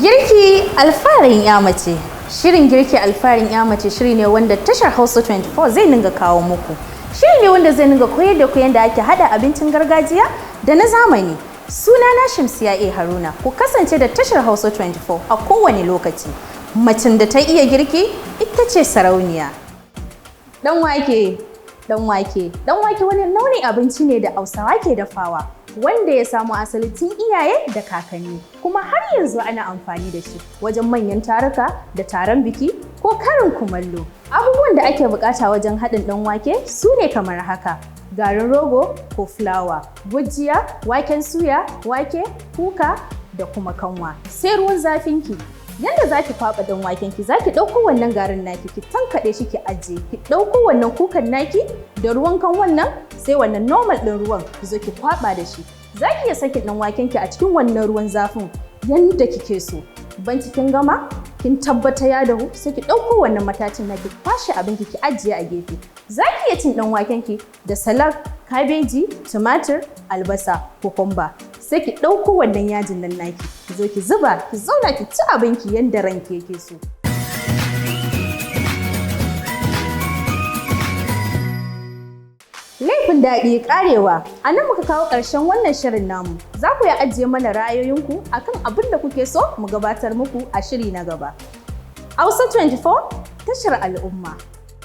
Girki alfaharin ya mace. Shirin girki alfaharin ya mace shiri ne wanda tashar Hausa24 zai dinga kawo muku. Shiri ne wanda zai dinga koyar da ku yadda ake hada abincin gargajiya da na zamani. Sunana Shamsiya Haruna. Ku kasance da tashar Hausa24 a kowane lokaci. Macen da ta iya girki ita ce sarauniya. Dan wake wani nau'in abinci ne da Hausawa ke dafawa, wanda ya samu asali tun iyaye da kakanni, kuma har yanzu ana amfani da shi wajen manyan taruka da taron biki ko karin kumallo. Abubuwan da ake bukata wajen haɗin ɗan wake su ne kamar haka: garin rogo ko fulawa, gujiya, waken suya, wake, kuka da kuma kanwa. Sai ruwan zafinki. Yanda za ki kwaɓa ɗan wakenki, za ki ɗauko wannan garin naki, ki tankaɗe shi ki ajiye, ki ɗauko wannan kukan naki da ruwan kanwan nan, sai wannan normal ɗin ruwan ki zo ki kwaɓa da shi. Za ki iya saki ɗan wakenki a cikin wannan ruwan zafin yanda kike so. Ban kin gama, kin tabbata ya dahu, sai ki ɗauko wannan matacin naki, kwashe abinki ki ajiye a gefe. Za ki iya cin ɗan wakenki da salak, kabeji, tumatir, albasa, kokomba. Sai ki ɗauko wannan yajin nan naki, ki zo ki zuba, ki zauna ki ci abinki yanda ranki yake so. Laifin daɗi ƙarewa, a nan muka kawo ƙarshen wannan shirin namu. Za ku iya ajiye mana ra'ayoyinku akan abin da kuke so mu gabatar muku a shiri na gaba. Hausa24, tashar al'umma.